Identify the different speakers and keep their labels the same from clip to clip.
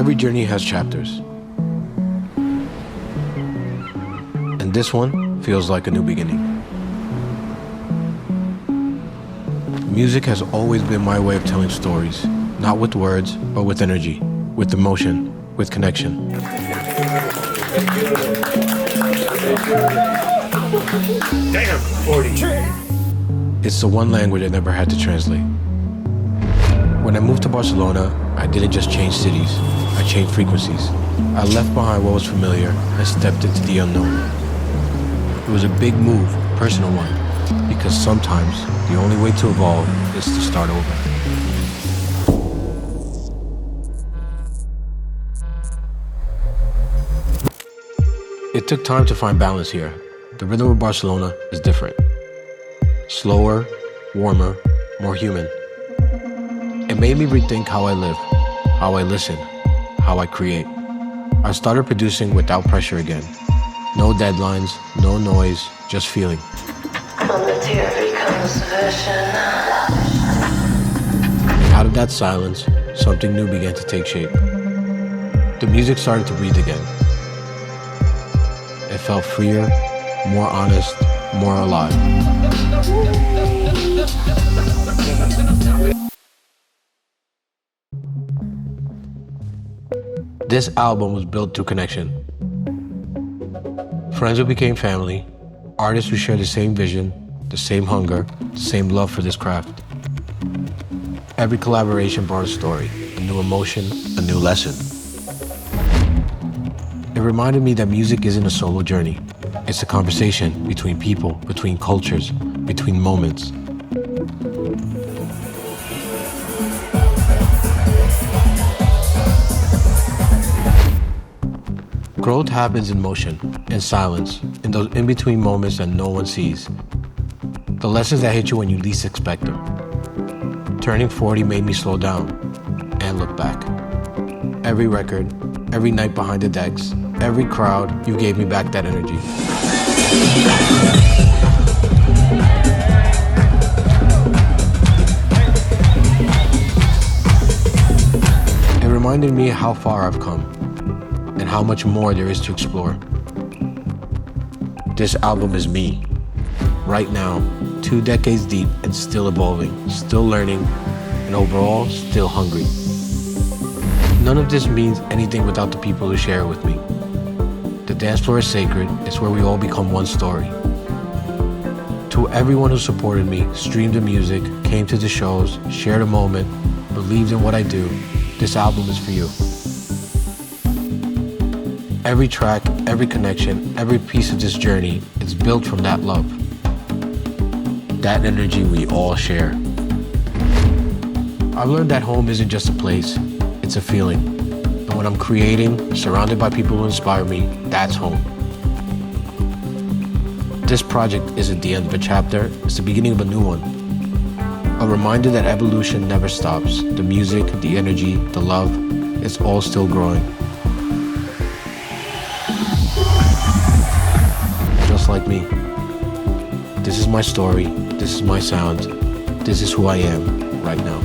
Speaker 1: Every journey has chapters. And this one feels like a new beginning. Music has always been my way of telling stories, not with words, but with energy, with emotion, with connection.
Speaker 2: Damn, 40.
Speaker 1: It's the one language I never had to translate. When I moved to Barcelona, I didn't just change cities, I changed frequencies. I left behind what was familiar and stepped into the unknown. It was a big move, a personal one, because sometimes the only way to evolve is to start over. It took time to find balance here. The rhythm of Barcelona is different. Slower, warmer, more human. It made me rethink how I live, how I listen, how I create. I started producing without pressure again. No deadlines, no noise, just feeling. Out of that silence, something new began to take shape. The music started to breathe again. It felt freer, more honest, more alive. This album was built through connection. Friends who became family, artists who shared the same vision, the same hunger, the same love for this craft. Every collaboration brought a story, a new emotion, a new lesson. It reminded me that music isn't a solo journey. It's a conversation between people, between cultures, between moments. Growth happens in motion, in silence, in those in-between moments that no one sees. The lessons that hit you when you least expect them. Turning 40 made me slow down and look back. Every record, every night behind the decks, every crowd, you gave me back that energy. It reminded me how far I've come and how much more there is to explore. This album is me, right now, 2 decades deep and still evolving, still learning, and overall, still hungry. None of this means anything without the people who share it with me. The dance floor is sacred. It's where we all become one story. To everyone who supported me, streamed the music, came to the shows, shared a moment, believed in what I do, this album is for you. Every track, every connection, every piece of this journey is built from that love. That energy we all share. I've learned that home isn't just a place, it's a feeling. And when I'm creating, surrounded by people who inspire me, that's home. This project isn't the end of a chapter, it's the beginning of a new one. A reminder that evolution never stops. The music, the energy, the love, it's all still growing. Just like me. This is my story, this is my sound, this is who I am right now.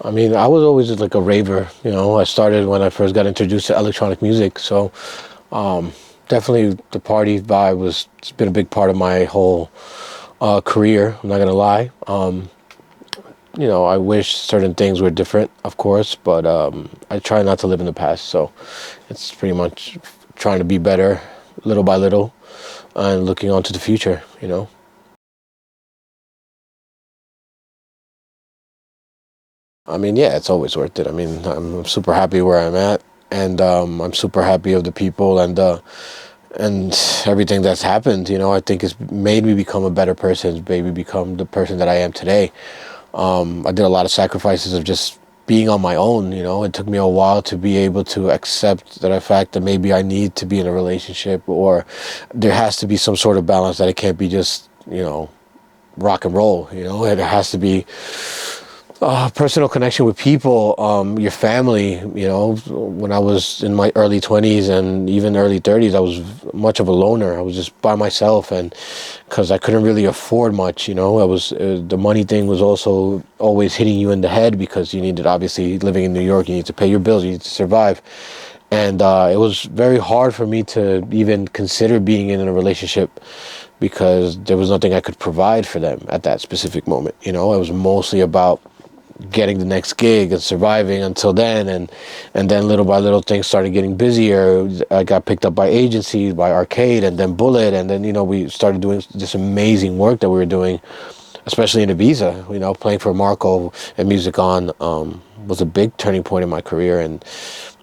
Speaker 1: I mean, I was always like a raver, you know. I started when I first got introduced to electronic music, so definitely the party vibe it's been a big part of my whole career, I'm not gonna lie. You know, I wish certain things were different, of course, but I try not to live in the past, so it's pretty much trying to be better little by little and looking on to the future, you know. I mean, yeah, it's always worth it. I mean, I'm super happy where I'm at, and I'm super happy of the people and everything that's happened. You know, I think it's made me become a better person. It's made me become the person that I am today. I did a lot of sacrifices of just being on my own. You know, it took me a while to be able to accept the fact that maybe I need to be in a relationship, or there has to be some sort of balance, that it can't be just, you know, rock and roll. You know, it has to be Personal connection with people, your family. You know, when I was in my early 20s and even early 30s, I was much of a loner. I was just by myself, and because I couldn't really afford much, you know, I was the money thing was also always hitting you in the head because you needed, obviously, living in New York, you need to pay your bills, you need to survive. And it was very hard for me to even consider being in a relationship because there was nothing I could provide for them at that specific moment. You know, it was mostly about getting the next gig and surviving until then, and then little by little things started getting busier. I got picked up by agencies, by Arcade, and then Bullet, and then, you know, we started doing this amazing work that we were doing, especially in Ibiza. You know, playing for Marco and Music On was a big turning point in my career, and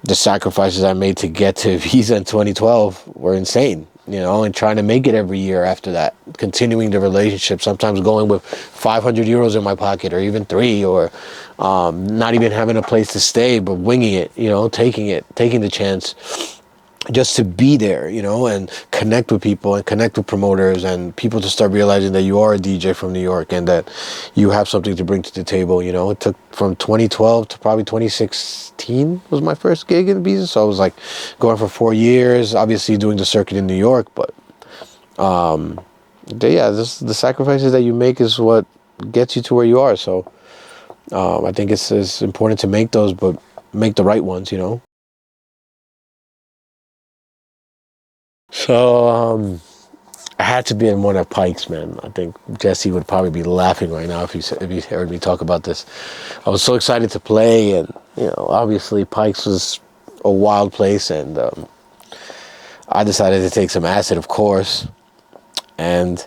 Speaker 1: the sacrifices I made to get to Ibiza in 2012 were insane. You know, and trying to make it every year after that, continuing the relationship, sometimes going with 500 euros in my pocket, or even three, or not even having a place to stay, but winging it, you know, taking the chance just to be there, you know, and connect with people and connect with promoters and people to start realizing that you are a DJ from New York and that you have something to bring to the table. You know, it took from 2012 to probably 2016 was my first gig in Ibiza. So I was like going for 4 years, obviously doing the circuit in New York, but yeah, the sacrifices that you make is what gets you to where you are. So I think it's important to make those, but make the right ones, you know. So I had to be in one of Pike's, man. I think Jesse would probably be laughing right now if he heard me talk about this. I was so excited to play, and, you know, obviously Pike's was a wild place, and I decided to take some acid, of course, and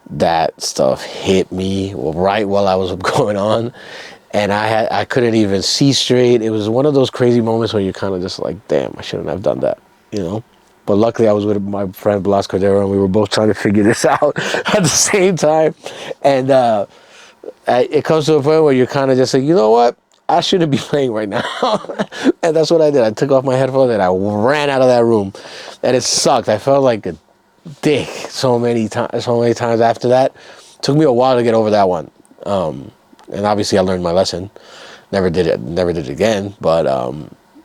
Speaker 1: that stuff hit me right while I was going on, and I couldn't even see straight. It was one of those crazy moments where you're kind of just like, damn, I shouldn't have done that, you know. But luckily I was with my friend Blas Cordero, and we were both trying to figure this out at the same time. And it comes to a point where you're kind of just like, you know what? I shouldn't be playing right now. And that's what I did. I took off my headphones and I ran out of that room. And it sucked. I felt like a dick so many times after that. It took me a while to get over that one. And obviously I learned my lesson. Never did it again. But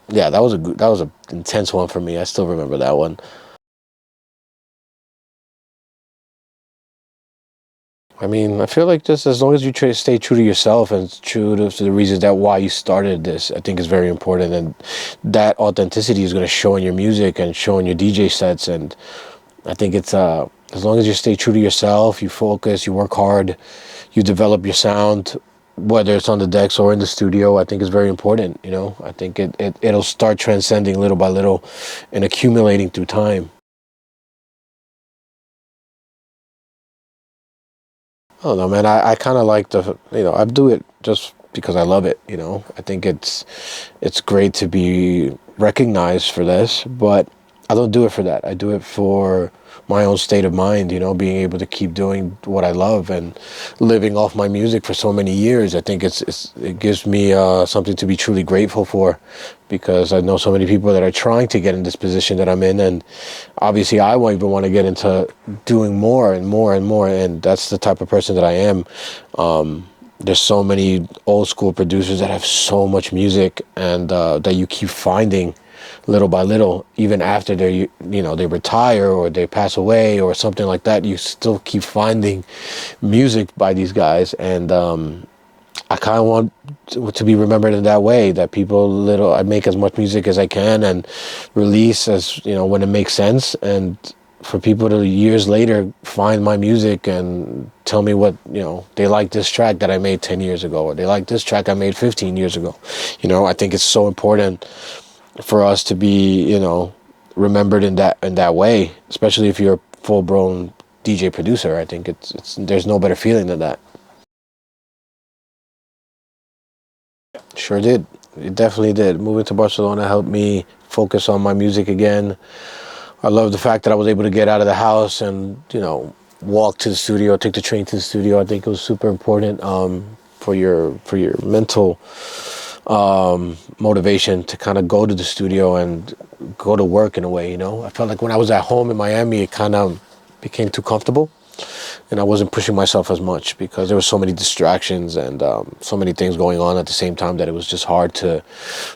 Speaker 1: yeah, that was an intense one for me. I still remember that one. I mean, I feel like just as long as you stay true to yourself and true to the reasons that why you started this, I think is very important. And that authenticity is going to show in your music and show in your DJ sets. And I think it's as long as you stay true to yourself, you focus, you work hard, you develop your sound, whether it's on the decks or in the studio, I think is very important. You know, I think it'll start transcending little by little and accumulating through time. I don't know, man. I kind of like you know, I do it just because I love it. You know, I think it's great to be recognized for this, but I don't do it for that. I do it for my own state of mind. You know, being able to keep doing what I love and living off my music for so many years. I think it gives me something to be truly grateful for, because I know so many people that are trying to get in this position that I'm in, and obviously I won't even want to get into doing more and more and more, and that's the type of person that I am. There's so many old school producers that have so much music, and that you keep finding little by little, even after they retire or they pass away or something like that. You still keep finding music by these guys, and I kind of want to be remembered in that way, that I make as much music as I can and release as, you know, when it makes sense, and for people to years later find my music and tell me what, you know, they like this track that I made 10 years ago, or they like this track I made 15 years ago. You know, I think it's so important for us to be, you know, remembered in that way, especially if you're a full-blown DJ producer. I think there's no better feeling than that. Sure did. It definitely did. Moving to Barcelona helped me focus on my music again. I love the fact that I was able to get out of the house and, you know, walk to the studio, take the train to the studio. I think it was super important for your mental motivation to kind of go to the studio and go to work in a way. You know, I felt like when I was at home in Miami, it kind of became too comfortable. and I wasn't pushing myself as much because there were so many distractions and so many things going on at the same time that it was just hard to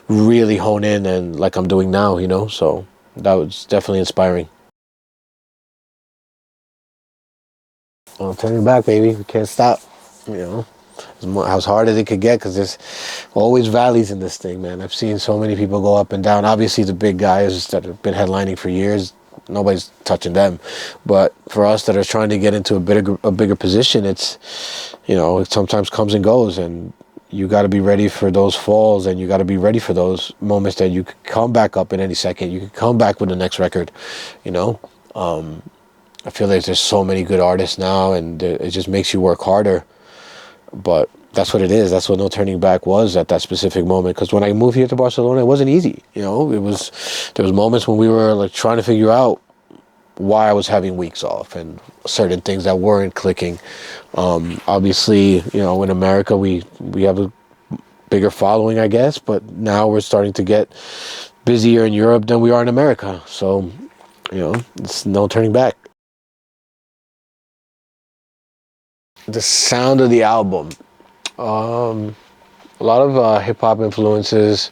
Speaker 1: really hone in and like I'm doing now, you know. So that was definitely inspiring. Well, turning back, baby, we can't stop, you know. As hard as it could get, because there's always valleys in this thing, man. I've seen so many people go up and down. Obviously, the big guys that have been headlining for years, nobody's touching them. But for us that are trying to get into a bigger position, it's, you know, it sometimes comes and goes, and you got to be ready for those falls, and you got to be ready for those moments that you could come back up in any second. You could come back with the next record, you know. I feel like there's so many good artists now, and it just makes you work harder. But that's what it is. That's what No Turning Back was at that specific moment. Because when I moved here to Barcelona, it wasn't easy. You know, there was moments when we were like trying to figure out why I was having weeks off and certain things that weren't clicking. Obviously, you know, in America we have a bigger following, I guess, but now we're starting to get busier in Europe than we are in America. So, you know, it's no turning back. The sound of the album. A lot of hip hop influences,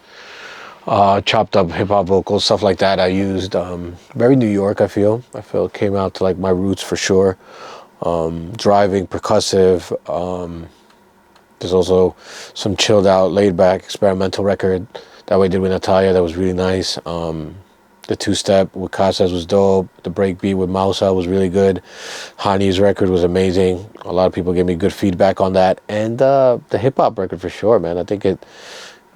Speaker 1: chopped up hip hop vocals, stuff like that. I used very New York. I feel it came out to like my roots for sure. Driving, percussive. There's also some chilled out, laid back experimental record that we did with Natalia that was really nice. The two-step with Casas was dope. The breakbeat with Mausa was really good. Hani's record was amazing. A lot of people gave me good feedback on that. And the hip-hop record for sure, man. I think it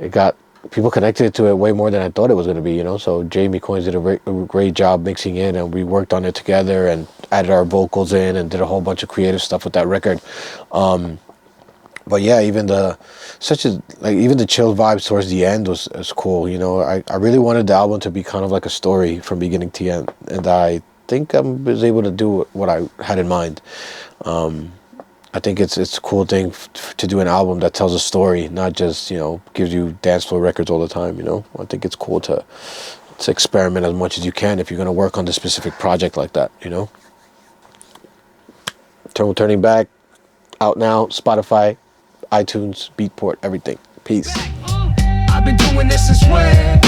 Speaker 1: got people connected to it way more than I thought it was going to be, you know. So Jamie Coynes did a great job mixing in, and we worked on it together and added our vocals in and did a whole bunch of creative stuff with that record. But yeah, even the chill vibes towards the end was cool. You know, I really wanted the album to be kind of like a story from beginning to end, and I think I was able to do what I had in mind. I think it's a cool thing to do an album that tells a story, not just, you know, gives you dance floor records all the time. You know, I think it's cool to experiment as much as you can if you're gonna work on this specific project like that. You know, Turning Back, out now, Spotify, iTunes, Beatport, everything. Peace.
Speaker 3: I've been doing this since when?